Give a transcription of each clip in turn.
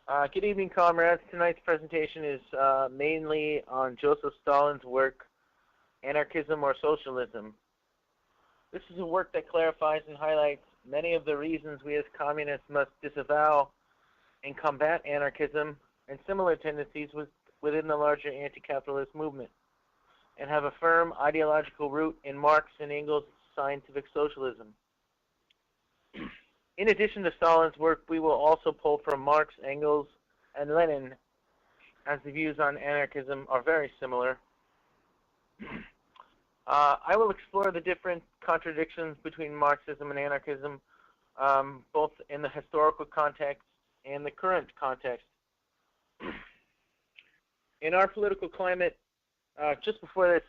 Good evening, comrades. Tonight's presentation is mainly on Joseph Stalin's work, Anarchism or Socialism. This is a work that clarifies and highlights many of the reasons we as communists must disavow and combat anarchism and similar tendencies within the larger anti-capitalist movement, and have a firm ideological root in Marx and Engels' scientific socialism. In addition to Stalin's work, we will also pull from Marx, Engels, and Lenin, as the views on anarchism are very similar. I will explore the different contradictions between Marxism and anarchism, both in the historical context and the current context. In our political climate, just before this,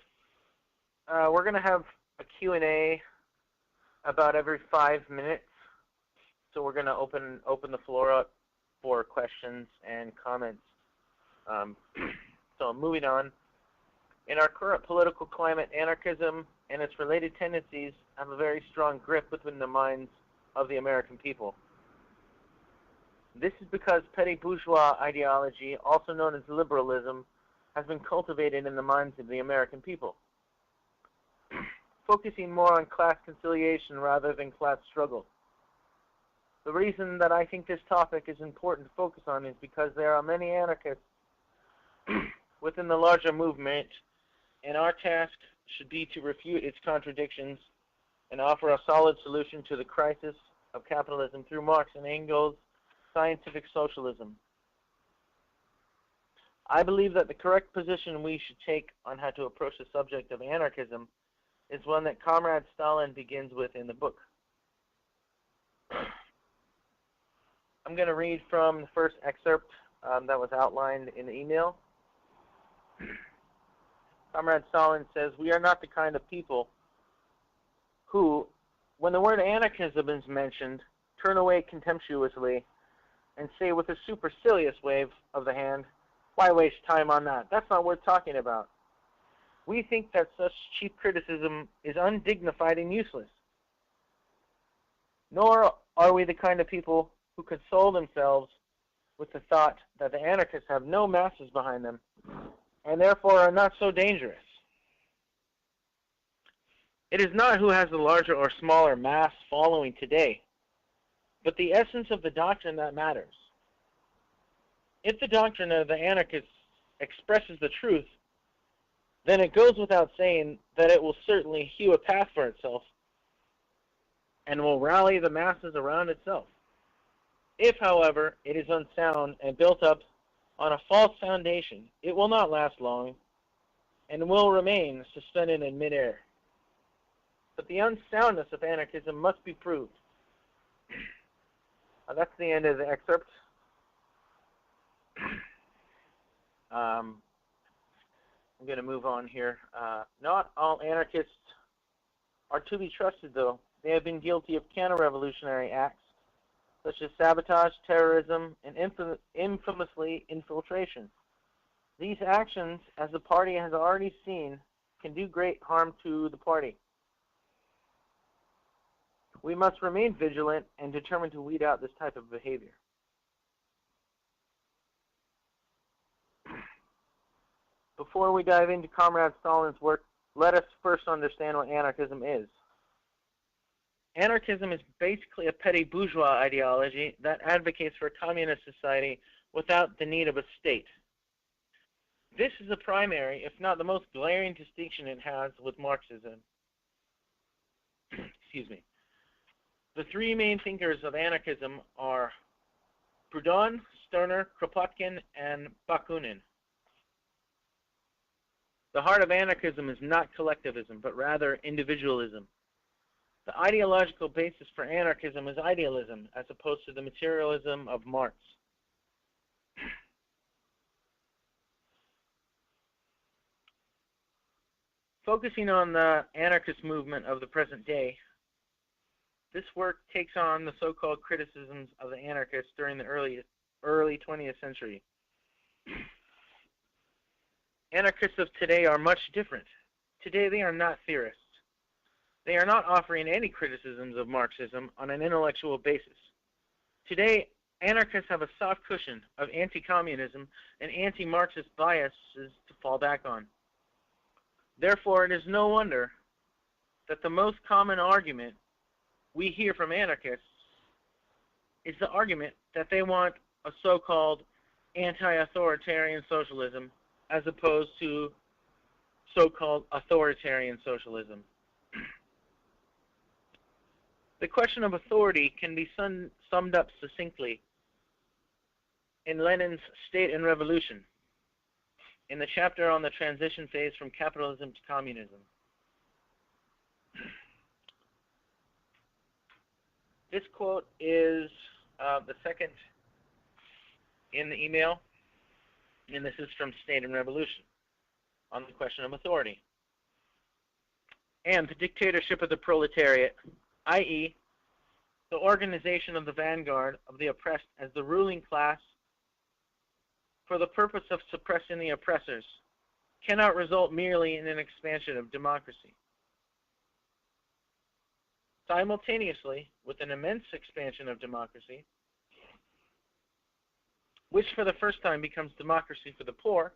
we're going to have a Q&A about every 5 minutes. So we're going to open the floor up for questions and comments. So moving on. In our current political climate, anarchism and its related tendencies have a very strong grip within the minds of the American people. This is because petty bourgeois ideology, also known as liberalism, has been cultivated in the minds of the American people, focusing more on class conciliation rather than class struggle. The reason that I think this topic is important to focus on is because there are many anarchists within the larger movement, and our task should be to refute its contradictions and offer a solid solution to the crisis of capitalism through Marx and Engels' scientific socialism. I believe that the correct position we should take on how to approach the subject of anarchism is one that Comrade Stalin begins with in the book. I'm going to read from the first excerpt that was outlined in the email. Comrade Stalin says, "We are not the kind of people who, when the word anarchism is mentioned, turn away contemptuously and say with a supercilious wave of the hand, 'Why waste time on that? That's not worth talking about.' We think that such cheap criticism is undignified and useless. Nor are we the kind of people who console themselves with the thought that the anarchists have no masses behind them and therefore are not so dangerous. It is not who has the larger or smaller mass following today, but the essence of the doctrine that matters. If the doctrine of the anarchists expresses the truth, then it goes without saying that it will certainly hew a path for itself and will rally the masses around itself. If, however, it is unsound and built up on a false foundation, it will not last long and will remain suspended in midair. But the unsoundness of anarchism must be proved." That's the end of the excerpt. I'm going to move on here. Not all anarchists are to be trusted, though. They have been guilty of counter-revolutionary acts, such as sabotage, terrorism, and infamously infiltration. These actions, as the party has already seen, can do great harm to the party. We must remain vigilant and determined to weed out this type of behavior. Before we dive into Comrade Stalin's work, let us first understand what anarchism is. Anarchism is basically a petty bourgeois ideology that advocates for a communist society without the need of a state. This is the primary, if not the most glaring distinction it has with Marxism. Excuse me. The three main thinkers of anarchism are Proudhon, Stirner, Kropotkin, and Bakunin. The heart of anarchism is not collectivism, but rather individualism. The ideological basis for anarchism is idealism, as opposed to the materialism of Marx. Focusing on the anarchist movement of the present day, this work takes on the so-called criticisms of the anarchists during the early 20th century. Anarchists of today are much different. Today they are not theorists. They are not offering any criticisms of Marxism on an intellectual basis. Today, Anarchists have a soft cushion of anti-communism and anti-Marxist biases to fall back on. Therefore, it is no wonder that the most common argument we hear from anarchists is the argument that they want a so-called anti-authoritarian socialism as opposed to so-called authoritarian socialism. The question of authority can be summed up succinctly in Lenin's State and Revolution, in the chapter on the transition phase from capitalism to communism. This quote is the second in the email, and this is from State and Revolution on the question of authority. And the dictatorship of the proletariat, i.e., the organization of the vanguard of the oppressed as the ruling class for the purpose of suppressing the oppressors, cannot result merely in an expansion of democracy. Simultaneously, with an immense expansion of democracy, which for the first time becomes democracy for the poor,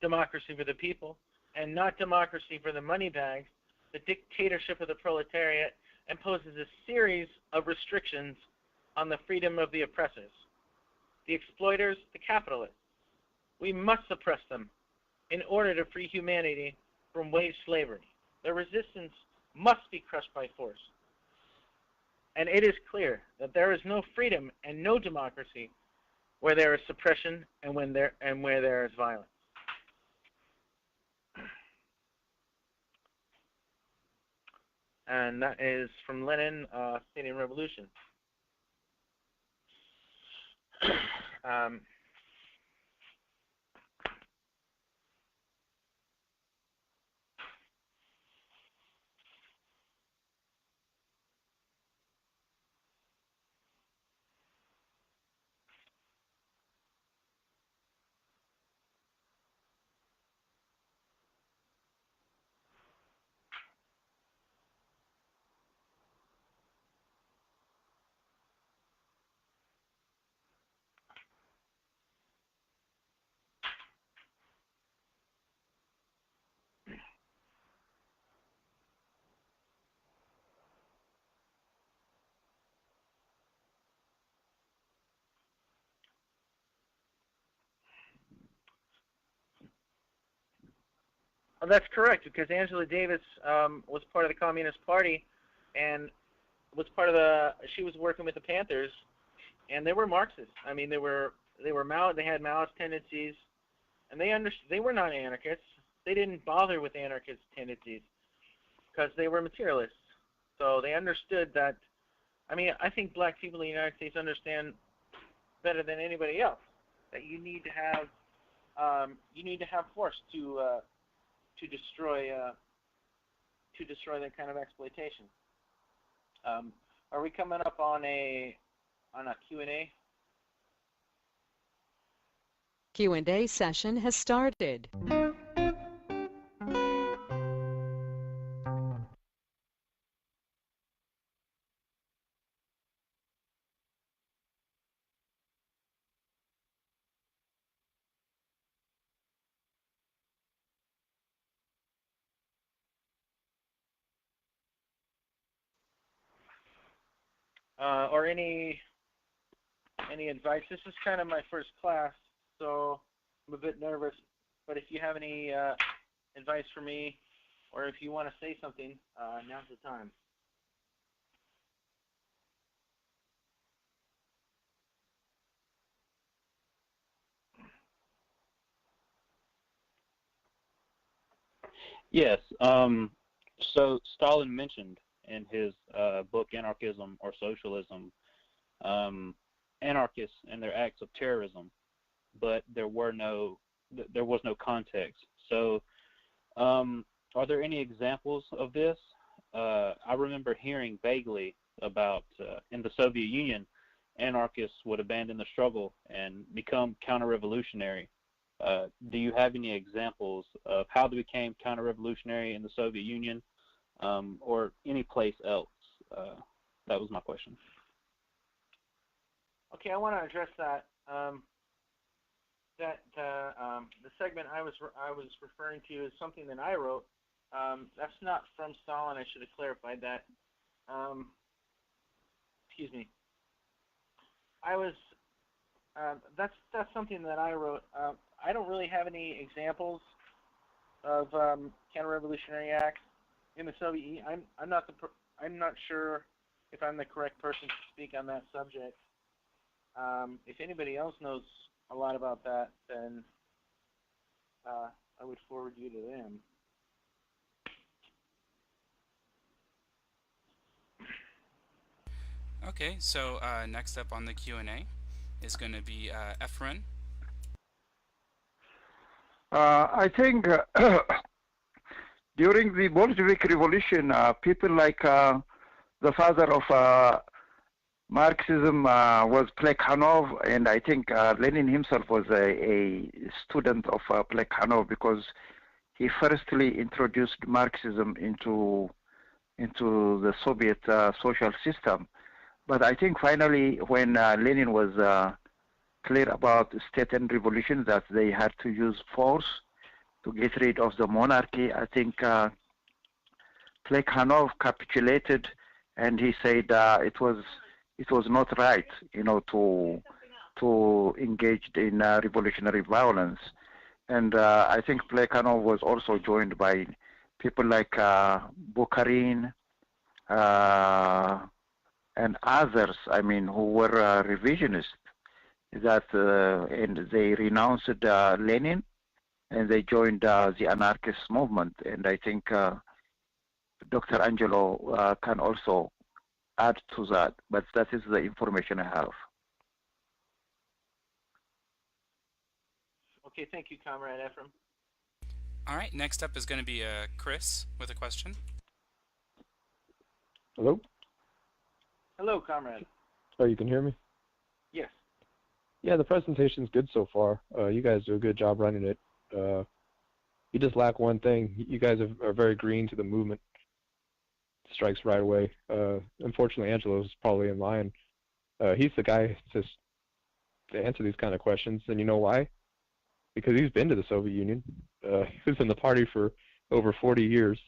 democracy for the people, and not democracy for the money bags, the dictatorship of the proletariat imposes a series of restrictions on the freedom of the oppressors, the exploiters, the capitalists. We must suppress them in order to free humanity from wage slavery. Their resistance must be crushed by force. And it is clear that there is no freedom and no democracy where there is suppression and where there is violence. And that is from Lenin, State and Revolution. Well, that's correct, because Angela Davis was part of the Communist Party, and was part of she was working with the Panthers, and they were Marxists. I mean, they had Maoist tendencies, and they were not anarchists. They didn't bother with anarchist tendencies because they were materialists. So they understood that. I mean, I think black people in the United States understand better than anybody else that you need to have force to destroy that kind of exploitation. Are we coming up on a Q&A? Q&A session has started. Or any advice? This is kind of my first class, so I'm a bit nervous. But if you have any advice for me, or if you want to say something, now's the time. Yes. So Stalin mentioned in his book Anarchism or Socialism anarchists and their acts of terrorism, but there was no context. So are there any examples of this? I remember hearing vaguely about in the Soviet Union, anarchists would abandon the struggle and become counter-revolutionary. Do you have any examples of how they became counter-revolutionary in the Soviet Union or any place else? That was my question. Okay, I want to address that. The segment I was referring to is something that I wrote. That's not from Stalin. I should have clarified that. Excuse me. That's something that I wrote. I don't really have any examples of counter-revolutionary acts in the Soviet Union. I'm not sure if I'm the correct person to speak on that subject. If anybody else knows a lot about that, then I would forward you to them. Okay, so next up on the Q&A is going to be Efren. I think during the Bolshevik Revolution, people like the father of Marxism was Plekhanov, and I think Lenin himself was a student of Plekhanov because he firstly introduced Marxism into the Soviet social system. But I think finally, when Lenin was clear about state and revolution, that they had to use force to get rid of the monarchy, I think Plekhanov capitulated, and he said it was not right, to engage in revolutionary violence. And I think Plekhanov was also joined by people like Bukharin and others, who were revisionists, and they renounced Lenin, and they joined the anarchist movement. And I think Dr. Angelo can also add to that, but that is the information I have. Okay, thank you, Comrade Ephraim. All right, next up is going to be Chris with a question. Hello? Hello, Comrade. Oh, you can hear me? Yes. Yeah, the presentation's good so far. You guys do a good job running it. You just lack one thing. You guys are very green to the movement. Strikes right away. Unfortunately, Angelo's probably in line. He's the guy to answer these kind of questions, and you know why? Because he's been to the Soviet Union. He was in the party for over 40 years.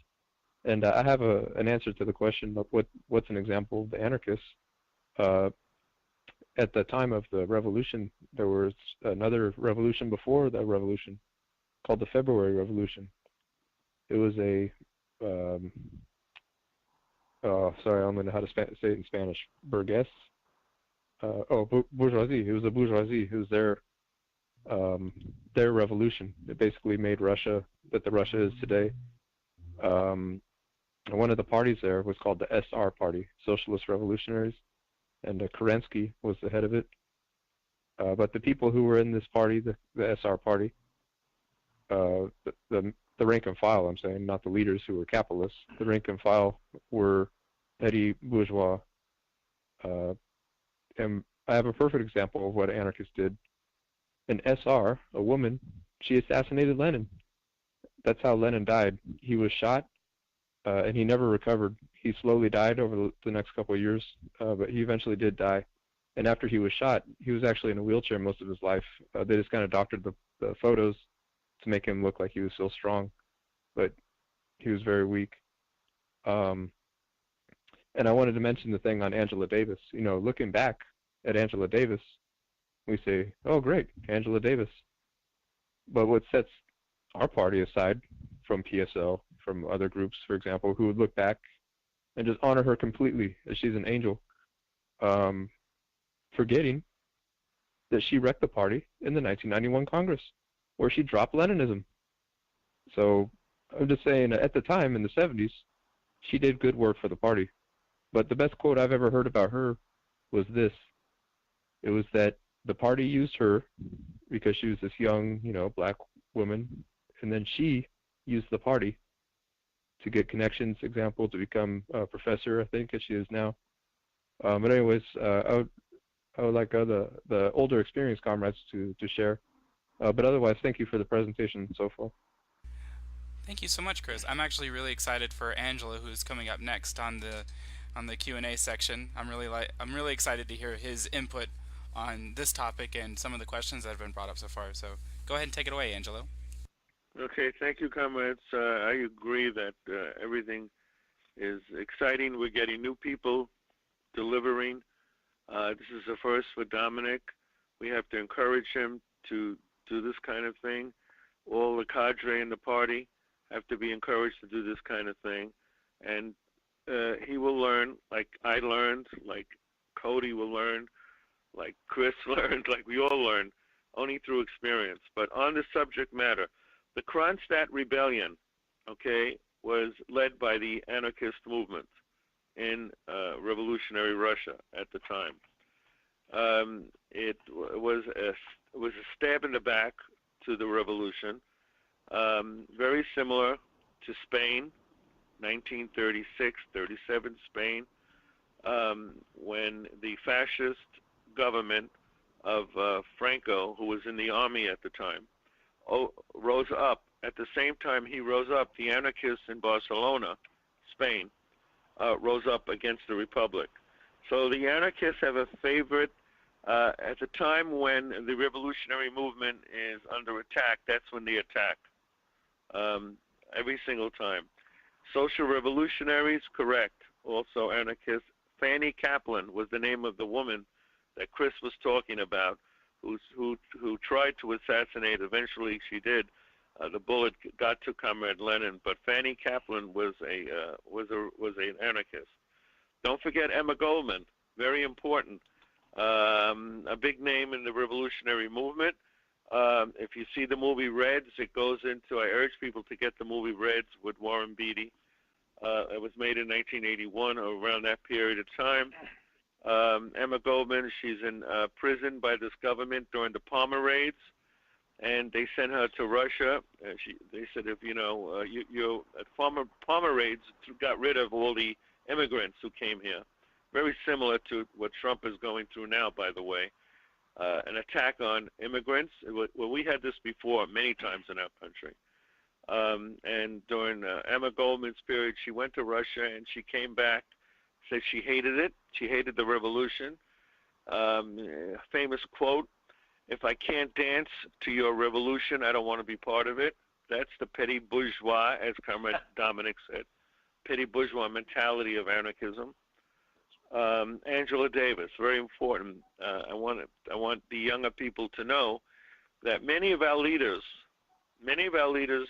And I have an answer to the question of what's an example of the anarchists. At the time of the revolution, there was another revolution before the revolution called the February Revolution. It was a, sorry, I don't know how to say it in Spanish, burgués. Bourgeoisie. It was the bourgeoisie. It was their revolution. It basically made Russia that the Russia is today. One of the parties there was called the SR Party, Socialist Revolutionaries, and Kerensky was the head of it. But the people who were in this party, the SR Party, the rank and file, I'm saying, not the leaders who were capitalists, the rank and file were petty bourgeois. And I have a perfect example of what anarchists did. An SR, a woman, she assassinated Lenin. That's how Lenin died. He was shot, and he never recovered. He slowly died over the next couple of years, but he eventually did die. And after he was shot, he was actually in a wheelchair most of his life. They just kind of doctored the photos to make him look like he was still strong, but he was very weak. And I wanted to mention the thing on Angela Davis. Looking back at Angela Davis, we say, oh, great, Angela Davis. But what sets our party aside from PSL, from other groups, for example, who would look back and just honor her completely as she's an angel, forgetting that she wrecked the party in the 1991 Congress, where she dropped Leninism. So I'm just saying, at the time, in the 70s, she did good work for the party. But the best quote I've ever heard about her was this. It was that the party used her because she was this young, black woman, and then she used the party to get connections, example, to become a professor, I think, as she is now. But anyways, I would like the older experienced comrades to share. But otherwise, thank you for the presentation so far. Thank you so much, Chris. I'm actually really excited for Angela, who's coming up next on the Q&A section. I'm really excited to hear his input on this topic and some of the questions that have been brought up so far. So go ahead and take it away, Angelo. Okay, thank you, comrades. I agree that everything is exciting. We're getting new people delivering. This is a first for Dominic. We have to encourage him to do this kind of thing. All the cadre in the party have to be encouraged to do this kind of thing. And he will learn, like I learned, like Cody will learn, like Chris learned, like we all learn, only through experience. But on the subject matter, the Kronstadt Rebellion, okay, was led by the anarchist movement in revolutionary Russia at the time. It was a stab in the back to the revolution, very similar to Spain, 1936, 37 Spain, when the fascist government of Franco, who was in the army at the time, rose up. At the same time he rose up, the anarchists in Barcelona, Spain, rose up against the Republic. So the anarchists have a favorite. At the time when the revolutionary movement is under attack, that's when they attack. Every single time. Social revolutionaries, correct. Also anarchists. Fanny Kaplan was the name of the woman that Chris was talking about, who tried to assassinate. Eventually, she did. The bullet got to Comrade Lenin, but Fanny Kaplan was an anarchist. Don't forget Emma Goldman, very important. A big name in the revolutionary movement. If you see the movie Reds, it goes into, I urge people to get the movie Reds with Warren Beatty. It was made in 1981, or around that period of time. Emma Goldman, she's in prison by this government during the Palmer raids, and they sent her to Russia. They said, if you Palmer raids got rid of all the immigrants who came here. Very similar to what Trump is going through now, by the way, an attack on immigrants. Well, we had this before many times in our country. And during Emma Goldman's period, she went to Russia and she came back, said she hated it. She hated the revolution. Famous quote, "If I can't dance to your revolution, I don't want to be part of it." That's the petty bourgeois, as Comrade Dominic said, petty bourgeois mentality of anarchism. Angela Davis, very important. I want the younger people to know that many of our leaders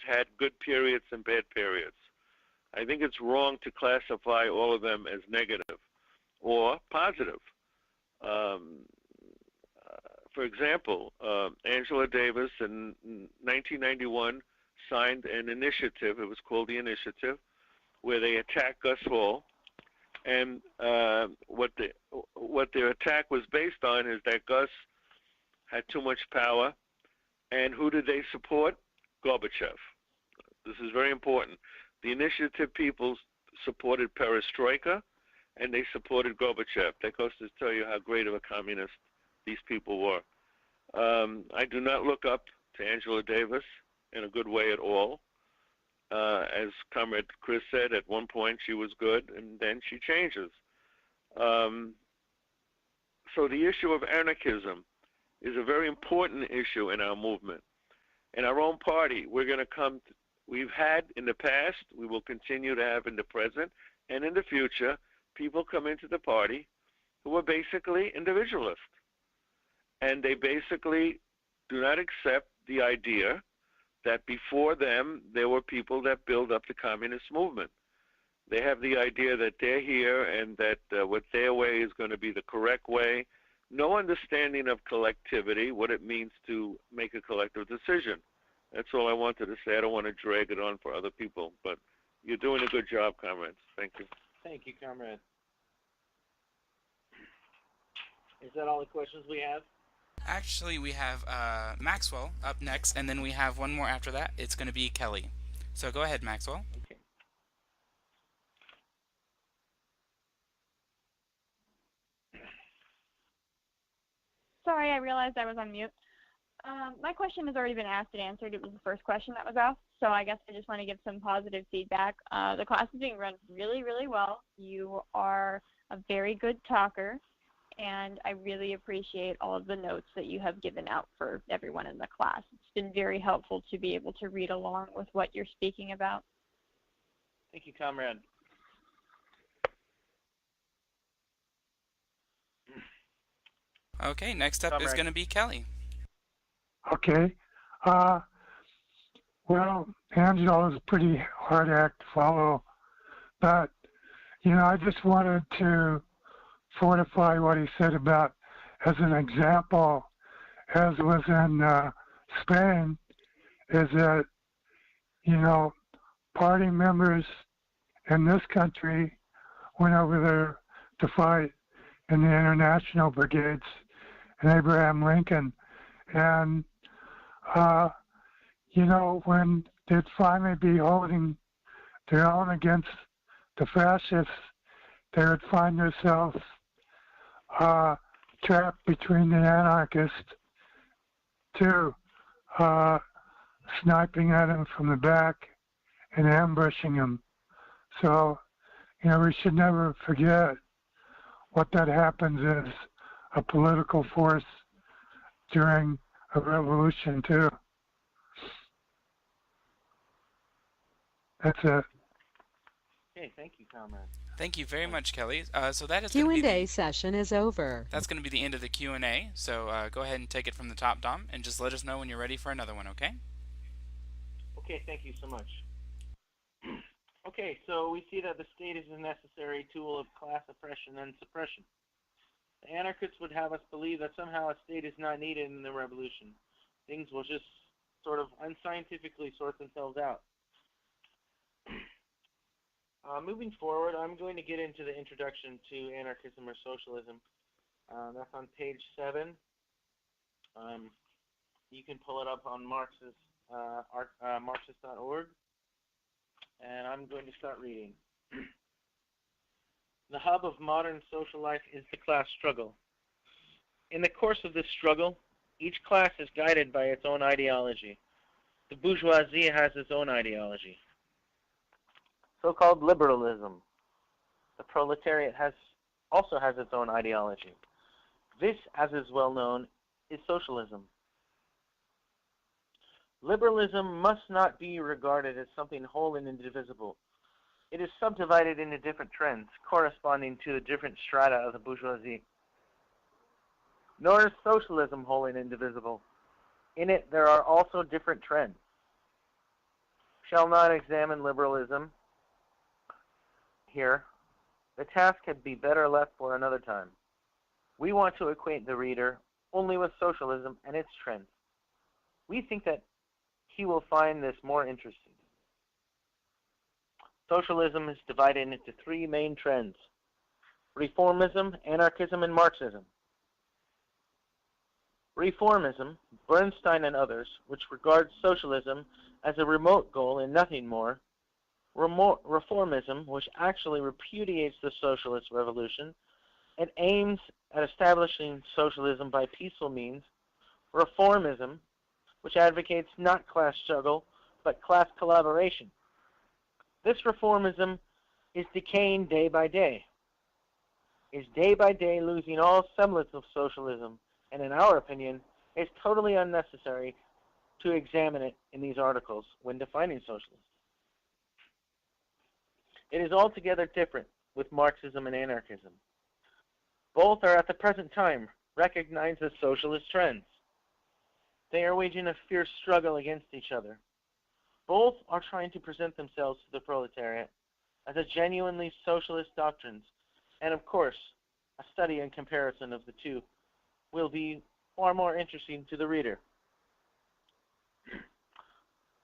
had good periods and bad periods. I think it's wrong to classify all of them as negative or positive. For example, Angela Davis in 1991 signed an initiative. It was called the Initiative, where they attacked Gus Hall. And what their attack was based on is that Gus had too much power. And who did they support? Gorbachev. This is very important. The Initiative people supported Perestroika, and they supported Gorbachev. That goes to tell you how great of a communist these people were. I do not look up to Angela Davis in a good way at all. As Comrade Chris said, at one point she was good, and then she changes. So the issue of anarchism is a very important issue in our movement. In our own party, we've had in the past, we will continue to have in the present, and in the future, people come into the party who are basically individualists. And they basically do not accept the idea that before them, there were people that built up the communist movement. They have the idea that they're here and that what their way is going to be the correct way. No understanding of collectivity, what it means to make a collective decision. That's all I wanted to say. I don't want to drag it on for other people, but you're doing a good job, comrades. Thank you. Thank you, comrade. Is that all the questions we have? Actually, we have Maxwell up next, and then we have one more after that. It's going to be Kelly. So go ahead, Maxwell. Okay. Sorry, I realized I was on mute. My question has already been asked and answered. It was the first question that was asked, so I guess I just want to give some positive feedback. The class is being run really, really well. You are a very good talker, and I really appreciate all of the notes that you have given out for everyone in the class. It's been very helpful to be able to read along with what you're speaking about. Thank you, comrade. Okay, next up is going to be Kelly. Okay. Well, Angelo is a pretty hard act to follow, but, you know, I just wanted to fortify what he said about, as an example, as was in Spain, is that, you know, party members in this country went over there to fight in the international brigades and Abraham Lincoln. And, you know, when they'd finally be holding their own against the fascists, they would find themselves trapped between the anarchists, too, sniping at them from the back and ambushing them. So, you know, we should never forget what that happens is a political force during a revolution, too. That's it. Okay, thank you, comrade. Thank you very much, Kelly. So that is Q&A session is over. That's going to be the end of the Q&A. So go ahead and take it from the top, Dom, and just let us know when you're ready for another one, okay? Okay, thank you so much. Okay, so we see that the state is a necessary tool of class oppression and suppression. The anarchists would have us believe that somehow a state is not needed in the revolution. Things will just sort of unscientifically sort themselves out. Moving forward, I'm going to get into the introduction to anarchism or socialism. That's on page 7. You can pull it up on Marxist.org. And I'm going to start reading. The hub of modern social life is the class struggle. In the course of this struggle, each class is guided by its own ideology. The bourgeoisie has its own ideology, so-called liberalism. The proletariat also has its own ideology. This, as is well known, is socialism. Liberalism must not be regarded as something whole and indivisible. It is subdivided into different trends, corresponding to the different strata of the bourgeoisie. Nor is socialism whole and indivisible. In it, there are also different trends. Shall not examine liberalism here. The task had be better left for another time. We want to acquaint the reader only with socialism and its trends. We think that he will find this more interesting. Socialism is divided into 3 main trends: reformism, anarchism, and Marxism. Reformism, Bernstein and others, which regards socialism as a remote goal and nothing more. Reformism, which actually repudiates the socialist revolution and aims at establishing socialism by peaceful means. Reformism, which advocates not class struggle, but class collaboration. This reformism is decaying day by day, is day by day losing all semblance of socialism, and in our opinion, is totally unnecessary to examine it in these articles when defining socialism. It is altogether different with Marxism and anarchism. Both are at the present time recognized as socialist trends. They are waging a fierce struggle against each other. Both are trying to present themselves to the proletariat as a genuinely socialist doctrines, and of course, a study and comparison of the two will be far more interesting to the reader.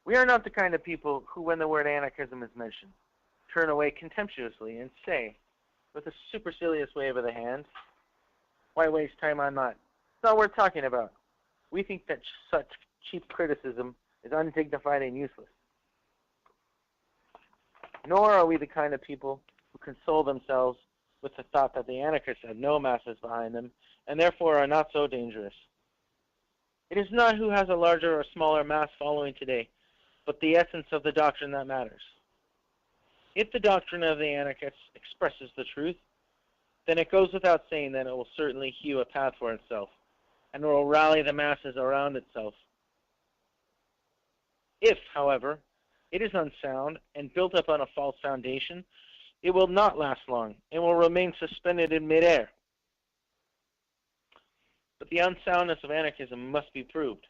We are not the kind of people who, when the word anarchism is mentioned, turn away contemptuously and say, with a supercilious wave of the hand, "Why waste time on that? It's not worth talking about." We think that such cheap criticism is undignified and useless. Nor are we the kind of people who console themselves with the thought that the anarchists have no masses behind them and therefore are not so dangerous. It is not who has a larger or smaller mass following today, but the essence of the doctrine that matters. If the doctrine of the anarchists expresses the truth, then it goes without saying that it will certainly hew a path for itself, and will rally the masses around itself. If, however, it is unsound and built up on a false foundation, it will not last long and will remain suspended in midair. But the unsoundness of anarchism must be proved.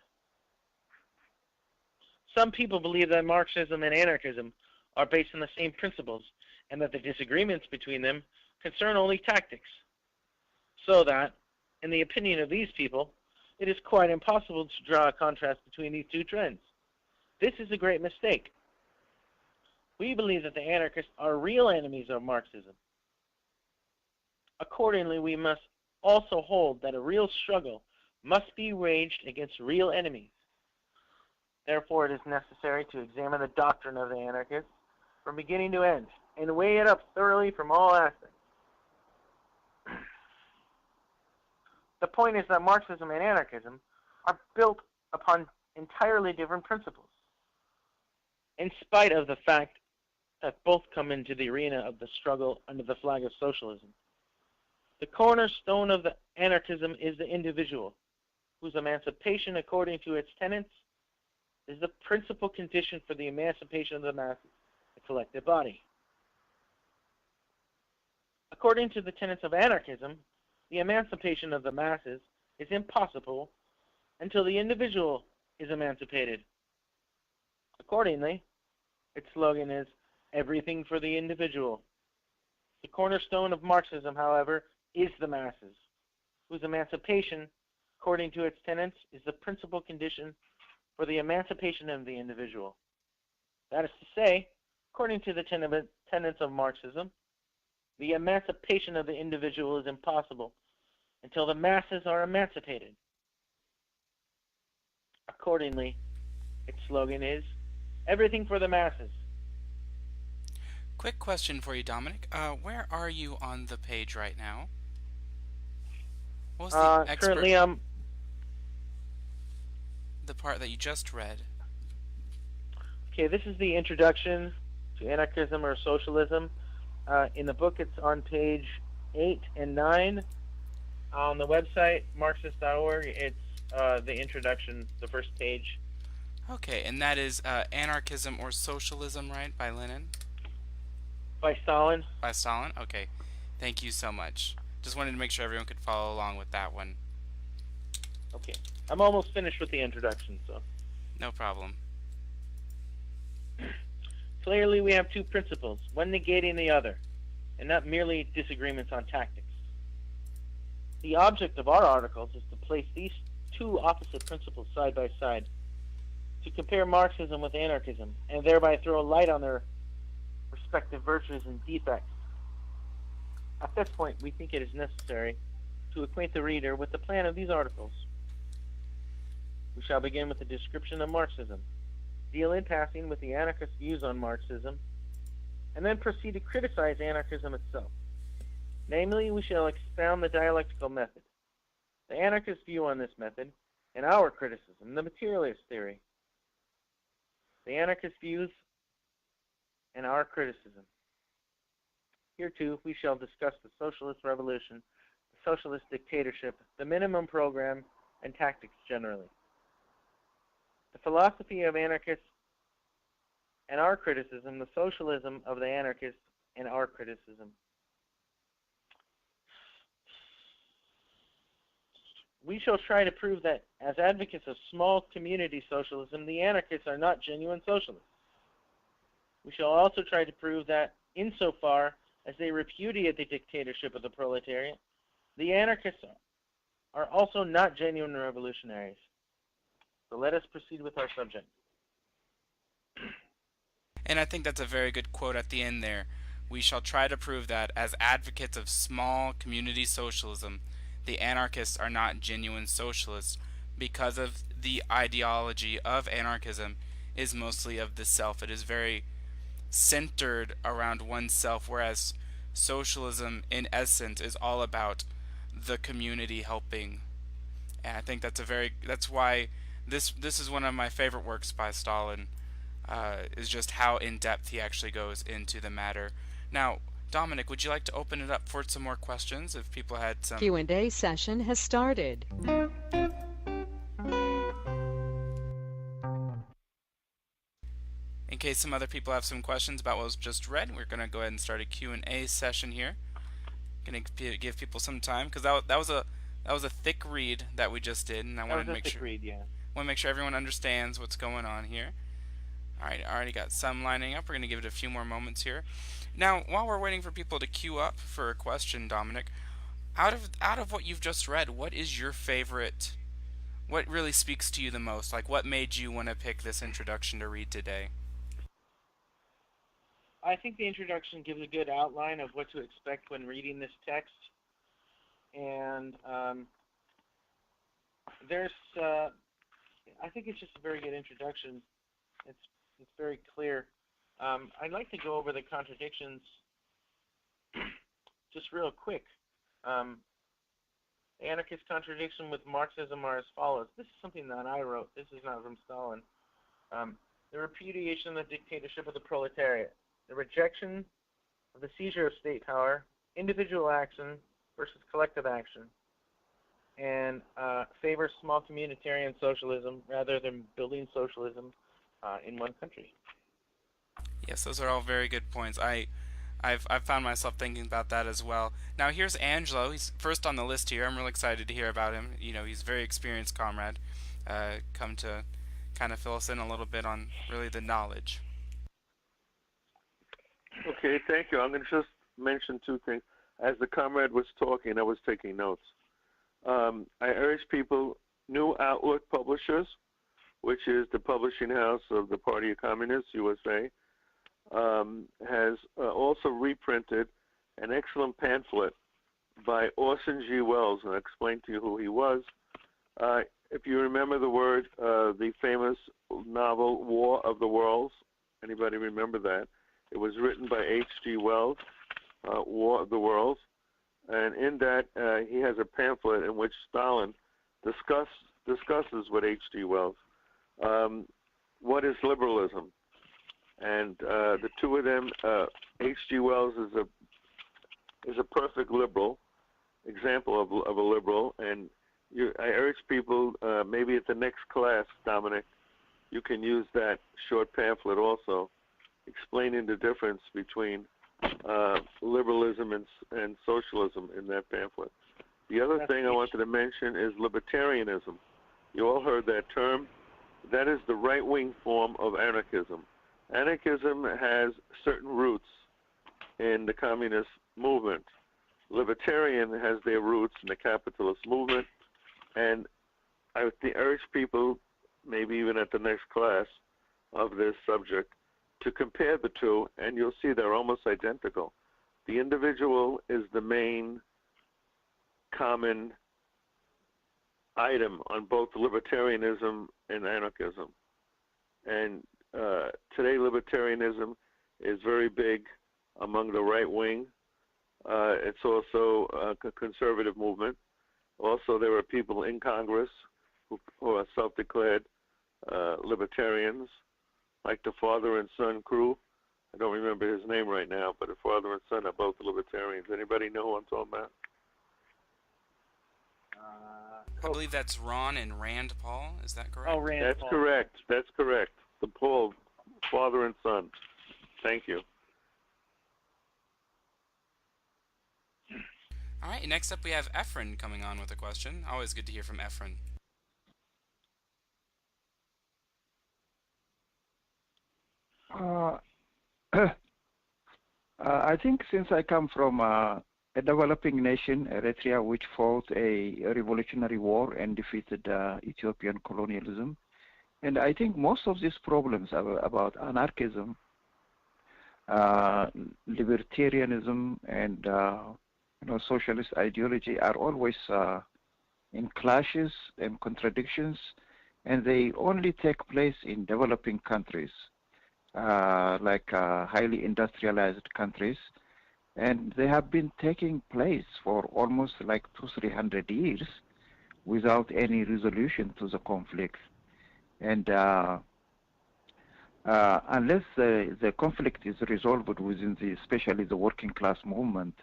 Some people believe that Marxism and anarchism are based on the same principles and that the disagreements between them concern only tactics, so that, in the opinion of these people, it is quite impossible to draw a contrast between these two trends. This is a great mistake. We believe that the anarchists are real enemies of Marxism. Accordingly, we must also hold that a real struggle must be waged against real enemies. Therefore, it is necessary to examine the doctrine of the anarchists from beginning to end and weigh it up thoroughly from all aspects. The point is that Marxism and anarchism are built upon entirely different principles, in spite of the fact that both come into the arena of the struggle under the flag of socialism. The cornerstone of the anarchism is the individual, whose emancipation according to its tenets is the principal condition for the emancipation of the masses, the collective body. According to the tenets of anarchism, the emancipation of the masses is impossible until the individual is emancipated. Accordingly, its slogan is everything for the individual. The cornerstone of Marxism, however, is the masses, whose emancipation, according to its tenets, is the principal condition for the emancipation of the individual. That is to say, according to the tenets of Marxism, the emancipation of the individual is impossible until the masses are emancipated. Accordingly, its slogan is everything for the masses. Quick question for you, Dominic. Where are you on the page right now? What was the currently, the part that you just read? Okay, this is the introduction to Anarchism or Socialism. In the book, it's on page 8 and 9. On the website, Marxist.org, it's the introduction, the first page. Okay, and that is Anarchism or Socialism, right, by Lenin? By Stalin. By Stalin? Okay. Thank you so much. Just wanted to make sure everyone could follow along with that one. Okay. I'm almost finished with the introduction, so. No problem. Clearly, we have two principles, one negating the other, and not merely disagreements on tactics. The object of our articles is to place these two opposite principles side by side, to compare Marxism with anarchism, and thereby throw light on their respective virtues and defects. At this point, we think it is necessary to acquaint the reader with the plan of these articles. We shall begin with a description of Marxism, deal in passing with the anarchist views on Marxism, and then proceed to criticize anarchism itself. Namely, we shall expound the dialectical method, the anarchist view on this method, and our criticism, the materialist theory. The anarchist views and our criticism. Here too, we shall discuss the socialist revolution, the socialist dictatorship, the minimum program, and tactics generally. The philosophy of anarchists and our criticism, the socialism of the anarchists and our criticism. We shall try to prove that as advocates of small community socialism, the anarchists are not genuine socialists. We shall also try to prove that insofar as they repudiate the dictatorship of the proletariat, the anarchists are also not genuine revolutionaries. So let us proceed with our subject. And I think that's a very good quote at the end there. We shall try to prove that as advocates of small community socialism, the anarchists are not genuine socialists because of the ideology of anarchism is mostly of the self. It is very centered around oneself, whereas socialism in essence is all about the community helping. And I think that's why this is one of my favorite works by Stalin, is just how in depth he actually goes into the matter. Now, Dominic, would you like to open it up for some more questions if people had some? Q&A session has started. In case some other people have some questions about what was just read, we're going to go ahead and start a Q&A session here. Going to give people some time because that was a thick read that we just did, and I wanted to make sure everyone understands what's going on here. All right, I already got some lining up. We're going to give it a few more moments here. Now, while we're waiting for people to queue up for a question, Dominic, out of what you've just read, what is your favorite? What really speaks to you the most? Like, what made you want to pick this introduction to read today? I think the introduction gives a good outline of what to expect when reading this text, and I think it's just a very good introduction. It's very clear. I'd like to go over the contradictions just real quick. The anarchist contradiction with Marxism are as follows. This is something that I wrote. This is not from Stalin. The repudiation of the dictatorship of the proletariat. The rejection of the seizure of state power, individual action versus collective action, and favors small communitarian socialism rather than building socialism in one country. Yes, those are all very good points. I've found myself thinking about that as well. Now here's Angelo. He's first on the list here. I'm really excited to hear about him. You know, he's a very experienced comrade. Come to kind of fill us in a little bit on really the knowledge. Okay, thank you. I'm going to just mention two things. As the comrade was talking, I was taking notes. I urge people, New Outlook Publishers, which is the publishing house of the Party of Communists, USA, has also reprinted an excellent pamphlet by Orson G. Welles, and I'll explain to you who he was. If you remember the famous novel War of the Worlds, anybody remember that? It was written by H.G. Wells, War of the Worlds, and in that he has a pamphlet in which Stalin discusses with H.G. Wells what is liberalism, and the two of them, H.G. Wells is a perfect liberal, example of a liberal, and I urge people maybe at the next class, Dominic, you can use that short pamphlet also, explaining the difference between liberalism and socialism in that pamphlet. The other thing I wanted to mention is libertarianism. You all heard that term. That is the right-wing form of anarchism. Anarchism has certain roots in the communist movement. Libertarian has their roots in the capitalist movement, and I would urge people, maybe even at the next class of this subject, to compare the two, and you'll see they're almost identical. The individual is the main common item on both libertarianism and anarchism. And today libertarianism is very big among the right wing. It's also a conservative movement. Also, there are people in Congress who are self-declared libertarians, like the father and son crew. I don't remember his name right now, but the father and son are both libertarians. Anybody know who I'm talking about? I believe that's Ron and Rand Paul. Is that correct? Oh, Rand That's Paul. correct. That's correct. The Paul, father and son. Thank you. All right, next up we have Efren coming on with a question. Always good to hear from Efren. I think since I come from a developing nation, Eritrea, which fought a revolutionary war and defeated Ethiopian colonialism, and I think most of these problems about anarchism, libertarianism, and socialist ideology are always in clashes and contradictions, and they only take place in developing countries, like highly industrialized countries, and they have been taking place for almost like 200-300 years without any resolution to the conflict. And unless the conflict is resolved within especially the working class movement,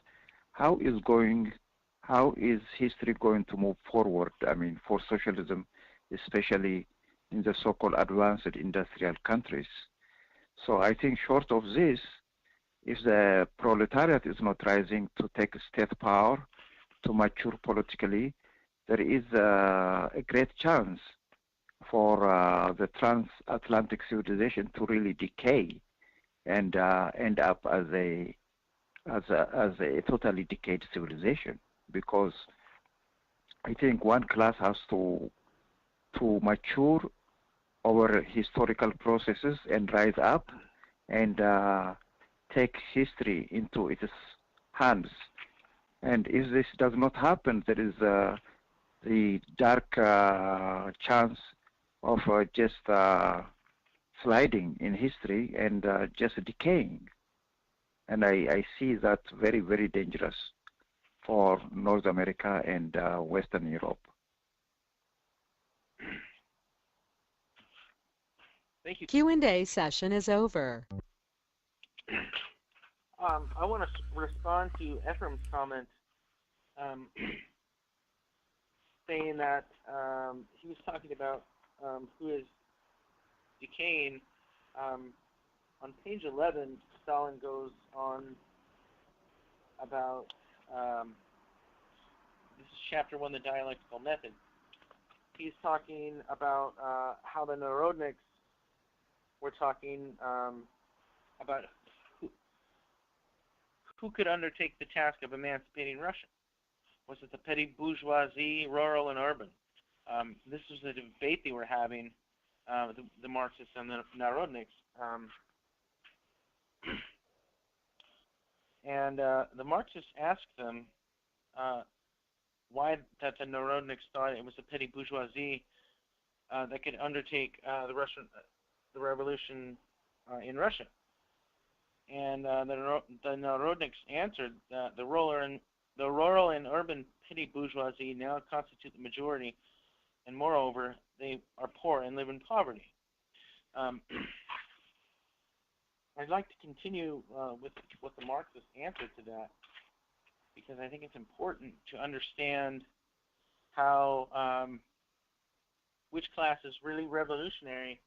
how is history going to move forward? I mean, for socialism, especially in the so-called advanced industrial countries. So I think short of this, if the proletariat is not rising to take state power, to mature politically, there is a great chance for the transatlantic civilization to really decay and end up as a totally decayed civilization. Because I think one class has to mature over historical processes and rise up and take history into its hands. And if this does not happen, there is the dark chance of just sliding in history and just decaying. And I see that very, very dangerous for North America and Western Europe. Thank you. Q&A session is over. I want to respond to Ephraim's comment, saying that he was talking about who is decaying. On page 11, Stalin goes on about, this is chapter 1, the dialectical method. He's talking about how the Narodniks were talking about who could undertake the task of emancipating Russia. Was it the petty bourgeoisie, rural and urban? This was a debate they were having, the Marxists and the Narodniks. And the Marxists asked them why that the Narodniks thought it was the petty bourgeoisie that could undertake the revolution in Russia. And the Narodniks answered that the rural and urban petty bourgeoisie now constitute the majority, and moreover, they are poor and live in poverty. I'd like to continue with what the Marxists answered to that, because I think it's important to understand how which class is really revolutionary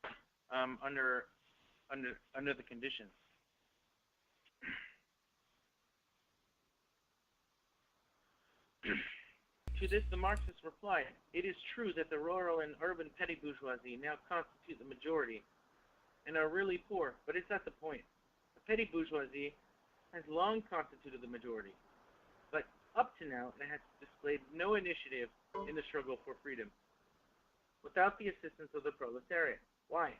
under the conditions. To this, the Marxists replied, "It is true that the rural and urban petty bourgeoisie now constitute the majority and are really poor, but it's not the point. The petty bourgeoisie has long constituted the majority, but up to now it has displayed no initiative in the struggle for freedom, without the assistance of the proletariat. Why?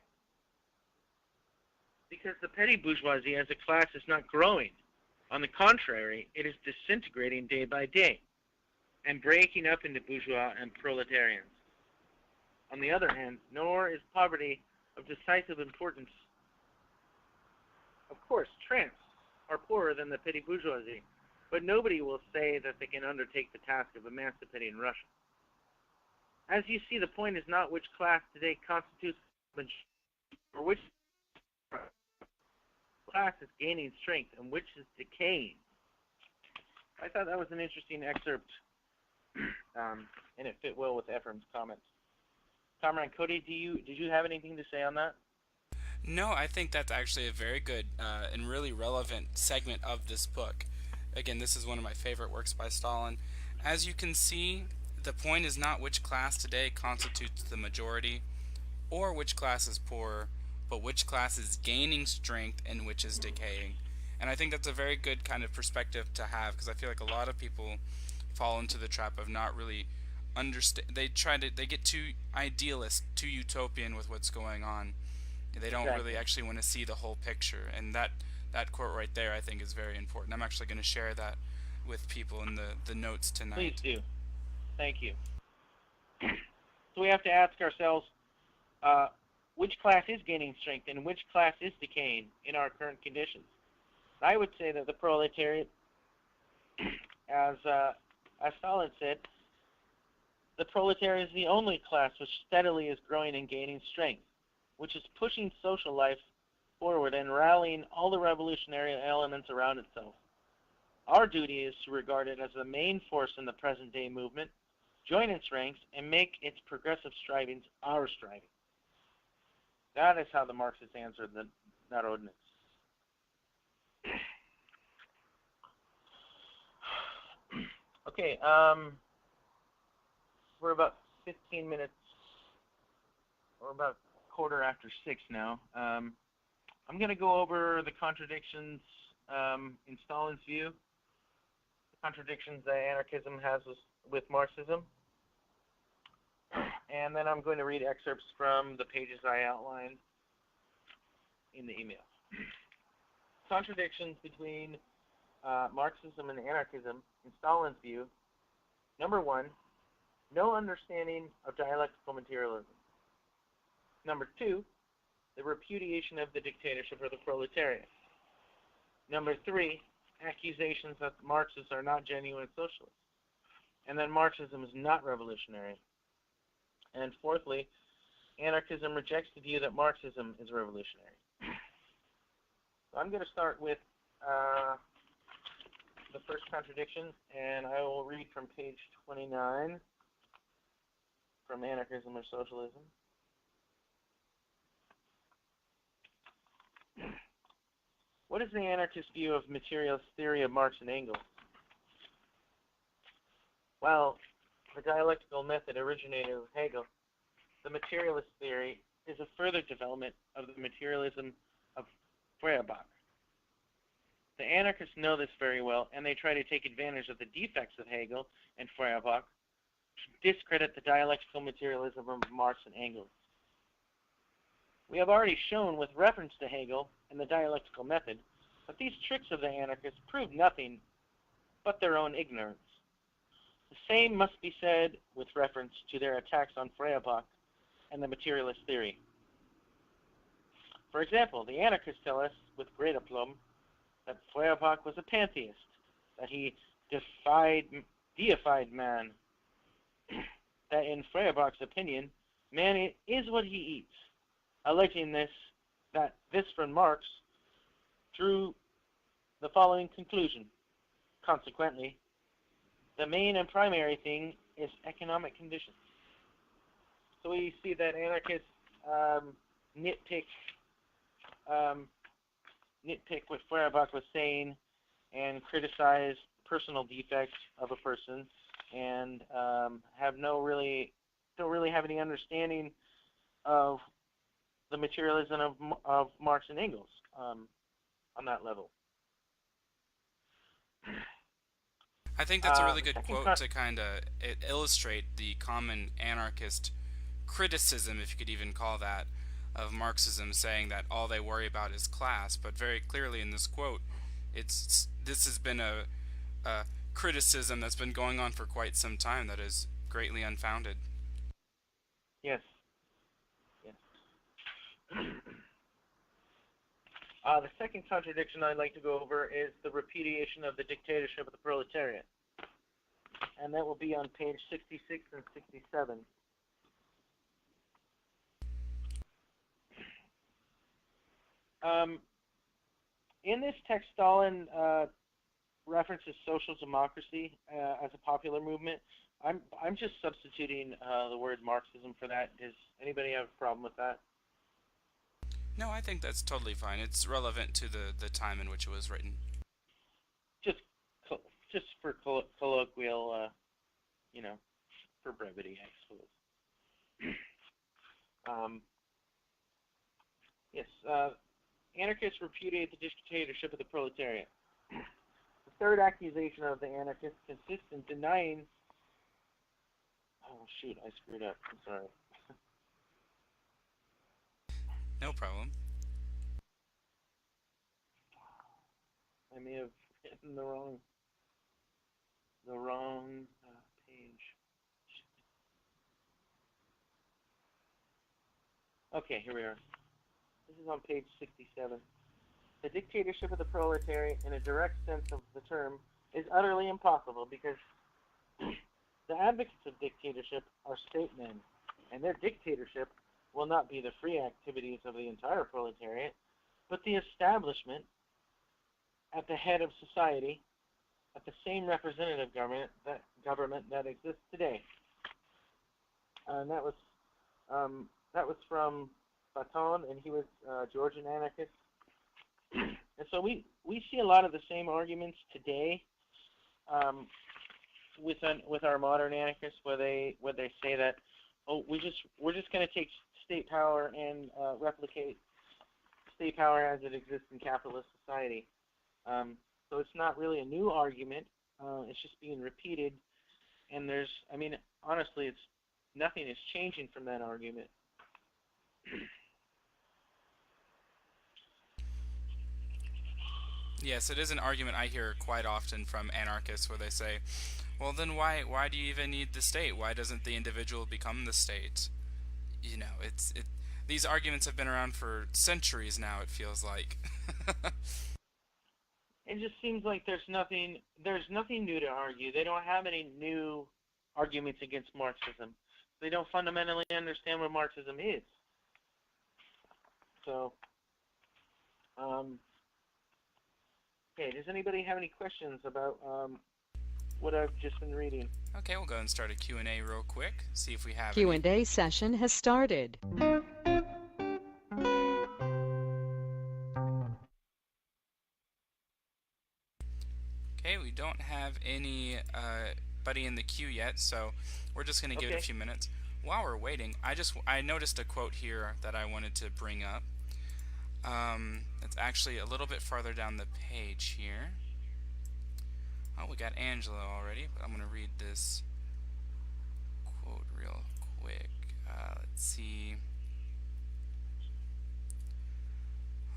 Because the petty bourgeoisie as a class is not growing. On the contrary, it is disintegrating day by day and breaking up into bourgeois and proletarians. On the other hand, nor is poverty of decisive importance. Of course, tramps are poorer than the petty bourgeoisie, but nobody will say that they can undertake the task of emancipating Russia. As you see, the point is not which class today constitutes or which class is gaining strength and which is decaying." I thought that was an interesting excerpt, and it fit well with Ephraim's comments. Comrade Cody, did you have anything to say on that? No, I think that's actually a very good and really relevant segment of this book. Again, this is one of my favorite works by Stalin. As you can see, the point is not which class today constitutes the majority or which class is poorer, but which class is gaining strength and which is decaying. And I think that's a very good kind of perspective to have, because I feel like a lot of people fall into the trap of not really understand. They get too idealist, too utopian with what's going on. They don't really actually want to see the whole picture. And that quote right there, I think, is very important. I'm actually going to share that with people in the notes tonight. Please do. Thank you. So we have to ask ourselves, which class is gaining strength and which class is decaying in our current conditions? I would say that the proletariat, as Stalin said, the proletariat is the only class which steadily is growing and gaining strength, which is pushing social life forward and rallying all the revolutionary elements around itself. Our duty is to regard it as the main force in the present-day movement, join its ranks, and make its progressive strivings our striving. That is how the Marxists answered that ordinance. Okay, we're about 15 minutes, or about quarter after 6 now. I'm going to go over the contradictions in Stalin's view, the contradictions that anarchism has with Marxism, and then I'm going to read excerpts from the pages I outlined in the email. Contradictions between Marxism and anarchism in Stalin's view. Number 1, no understanding of dialectical materialism. Number 2, the repudiation of the dictatorship of the proletariat. Number 3, accusations that Marxists are not genuine socialists, and that Marxism is not revolutionary. And fourthly, anarchism rejects the view that Marxism is revolutionary. So I'm going to start with the first contradiction, and I will read from page 29 from Anarchism or Socialism. What is the anarchist view of materialist theory of Marx and Engels? Well, the dialectical method originated with Hegel. The materialist theory is a further development of the materialism of Feuerbach. The anarchists know this very well, and they try to take advantage of the defects of Hegel and Feuerbach to discredit the dialectical materialism of Marx and Engels. We have already shown with reference to Hegel and the dialectical method that these tricks of the anarchists prove nothing but their own ignorance. The same must be said with reference to their attacks on Feuerbach and the materialist theory. For example, the anarchists tell us with great aplomb that Feuerbach was a pantheist, that he deified man, that in Feuerbach's opinion, man is what he eats, alleging that this from Marx drew the following conclusion. Consequently, the main and primary thing is economic conditions. So we see that anarchists nitpick what Feuerbach was saying and criticize personal defects of a person, and don't really have any understanding of the materialism of Marx and Engels on that level. I think that's a really good quote to kind of illustrate the common anarchist criticism, if you could even call that, of Marxism, saying that all they worry about is class. But very clearly in this quote, this has been a criticism that's been going on for quite some time that is greatly unfounded. Yes. Yes. The second contradiction I'd like to go over is the repudiation of the dictatorship of the proletariat. And that will be on page 66 and 67. In this text, Stalin references social democracy as a popular movement. I'm just substituting the word Marxism for that. Does anybody have a problem with that? No, I think that's totally fine. It's relevant to the time in which it was written. Just for colloquial, for brevity, I suppose. Yes, anarchists repudiate the dictatorship of the proletariat. The third accusation of the anarchists consists in denying... Oh, shoot, I screwed up. I'm sorry. No problem. I may have hit the wrong page. Okay, here we are. This is on page 67. The dictatorship of the proletariat, in a direct sense of the term, is utterly impossible because the advocates of dictatorship are statesmen, and their dictatorship will not be the free activities of the entire proletariat, but the establishment at the head of society, at the same representative government that exists today. And that was from Platon, and he was a Georgian anarchist. And so we see a lot of the same arguments today with our modern anarchists, where they say that, oh, we're just going to take state power and replicate state power as it exists in capitalist society. So it's not really a new argument. It's just being repeated, and honestly, nothing is changing from that argument. Yes, it is an argument I hear quite often from anarchists, where they say, well, then why do you even need the state? Why doesn't the individual become the state? You know, these arguments have been around for centuries now, it feels like. It just seems like there's nothing new to argue. They don't have any new arguments against Marxism. They don't fundamentally understand what Marxism is. So, okay, does anybody have any questions about what I've just been reading? Okay, we'll go and start a Q&A real quick, see if we have Q&A session has started. Okay, we don't have anybody in the queue yet, so we're just going to give it a few minutes. While we're waiting, I noticed a quote here that I wanted to bring up. It's actually a little bit farther down the page here. Oh, we got Angela already, but I'm going to read this quote real quick. Let's see.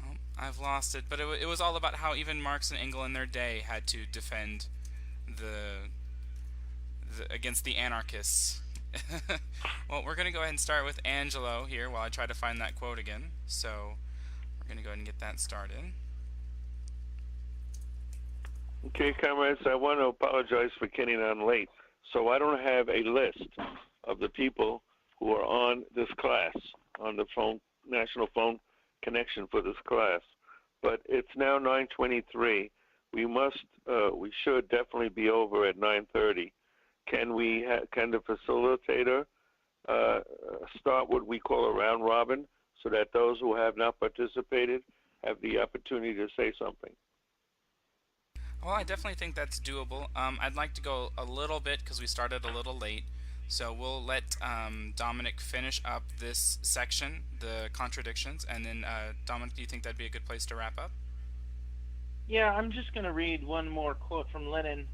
Oh, I've lost it, but it was all about how even Marx and Engels in their day had to defend against the anarchists. Well, we're going to go ahead and start with Angelo here while I try to find that quote again. So we're going to go ahead and get that started. Okay, comrades, I want to apologize for getting on late. So I don't have a list of the people who are on this class, on the national phone connection for this class. But it's now 9:23. We should definitely be over at 9:30. Can the facilitator start what we call a round robin, so that those who have not participated have the opportunity to say something? Well, I definitely think that's doable. I'd like to go a little bit because we started a little late. So we'll let Dominic finish up this section, the contradictions, and then Dominic, do you think that'd be a good place to wrap up? Yeah, I'm just going to read one more quote from Lenin.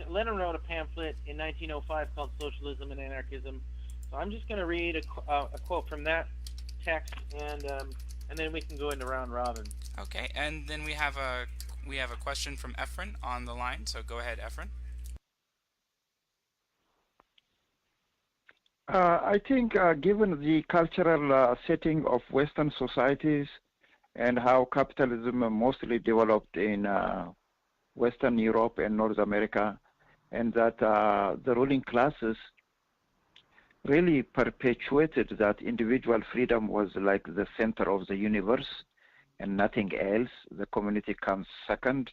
Lenin wrote a pamphlet in 1905 called Socialism and Anarchism. So I'm just going to read a quote from that text, and then we can go into round robin. Okay, and then we have a question from Efren on the line. So go ahead, Efren. I think given the cultural setting of Western societies and how capitalism mostly developed in Western Europe and North America, and that the ruling classes really perpetuated that individual freedom was like the center of the universe and nothing else. The community comes second,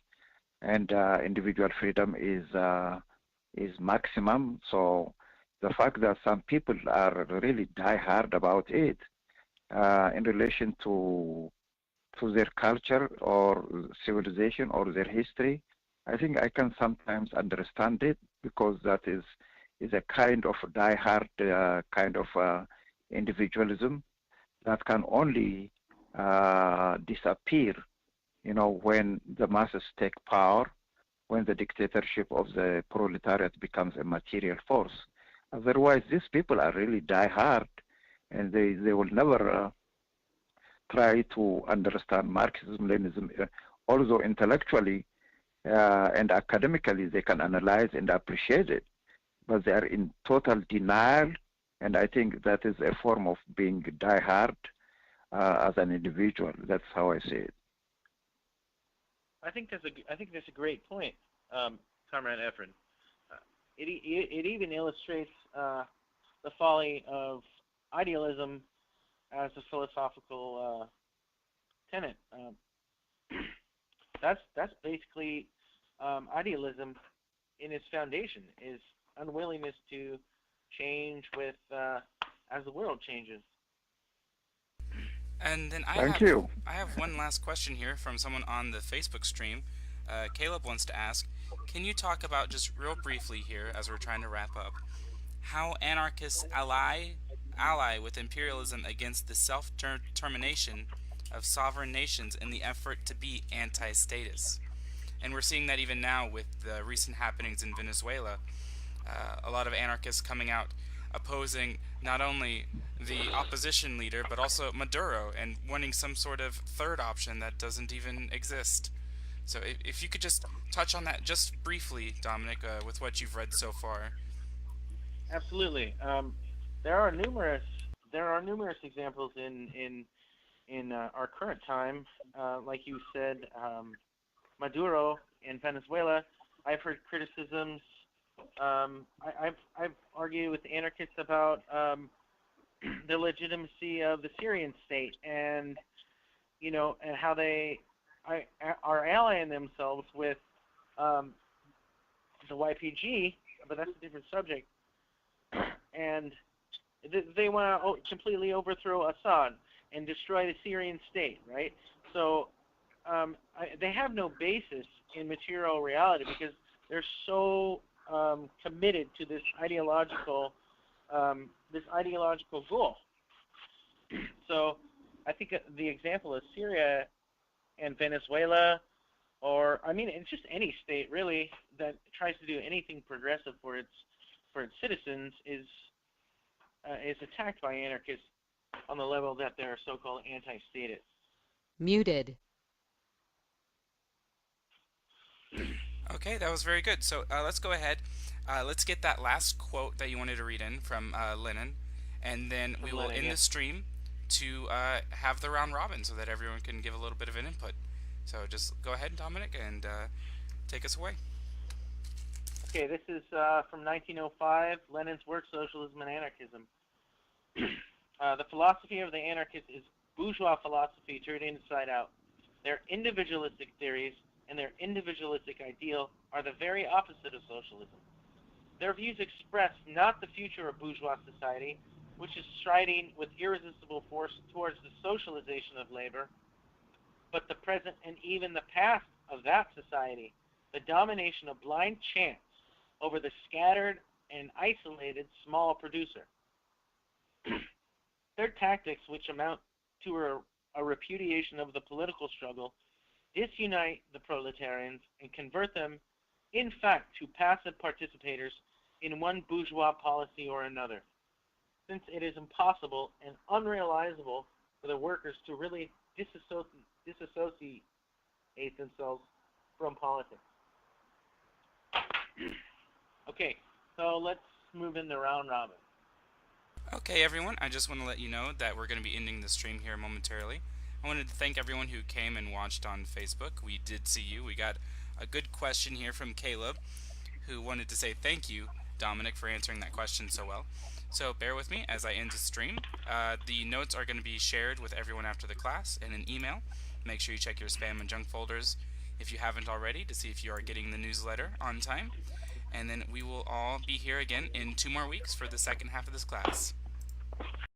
and individual freedom is maximum. So the fact that some people are really die-hard about it in relation to their culture or civilization or their history, I think I can sometimes understand it, because that is a kind of die-hard kind of individualism that can only disappear, when the masses take power, when the dictatorship of the proletariat becomes a material force. Otherwise, these people are really die-hard, and they will never try to understand Marxism, Leninism, although intellectually and academically they can analyze and appreciate it, but they are in total denial, and I think that is a form of being die-hard as an individual. That's how I see it. I think that's a great point, Comrade Efren. It even illustrates the folly of idealism as a philosophical tenet. That's basically idealism in its foundation, is unwillingness to change with as the world changes. And then Thank you. I have one last question here from someone on the Facebook stream. Caleb wants to ask, can you talk about, just real briefly here as we're trying to wrap up, how anarchists ally with imperialism against the self-determination of sovereign nations in the effort to be anti-statist? And we're seeing that even now with the recent happenings in Venezuela. A lot of anarchists coming out opposing not only the opposition leader but also Maduro, and wanting some sort of third option that doesn't even exist. So if you could just touch on that just briefly, Dominic, with what you've read so far. Absolutely. There are numerous examples in our current time. Like you said, Maduro in Venezuela. I've heard criticisms. I've argued with anarchists about the legitimacy of the Syrian state, and and how they are allying themselves with the YPG, but that's a different subject. And they want to completely overthrow Assad and destroy the Syrian state, right? So they have no basis in material reality because they're so committed to this ideological goal. So I think the example of Syria and Venezuela, or it's just any state really that tries to do anything progressive for its citizens is attacked by anarchists on the level that they're so-called anti-statists. Muted. Okay, that was very good. So let's go ahead. Let's get that last quote that you wanted to read in from Lenin, and then we will end the stream to have the round robin so that everyone can give a little bit of an input. So just go ahead, Dominic, and take us away. Okay, this is from 1905, Lenin's work, Socialism and Anarchism. The philosophy of the anarchists is bourgeois philosophy turned inside out. Their individualistic theories and their individualistic ideal are the very opposite of socialism. Their views express not the future of bourgeois society, which is striding with irresistible force towards the socialization of labor, but the present and even the past of that society, the domination of blind chance over the scattered and isolated small producer. Their tactics, which amount to a repudiation of the political struggle, disunite the proletarians and convert them, in fact, to passive participators in one bourgeois policy or another, since it is impossible and unrealizable for the workers to really disassociate themselves from politics. Okay, so let's move in the round robin. Okay, everyone, I just want to let you know that we're going to be ending the stream here momentarily. I wanted to thank everyone who came and watched on Facebook. We did see you. We got a good question here from Caleb, who wanted to say thank you, Dominic, for answering that question so well. So bear with me as I end the stream. The notes are going to be shared with everyone after the class in an email. Make sure you check your spam and junk folders if you haven't already to see if you are getting the newsletter on time. And then we will all be here again in 2 more weeks for the second half of this class.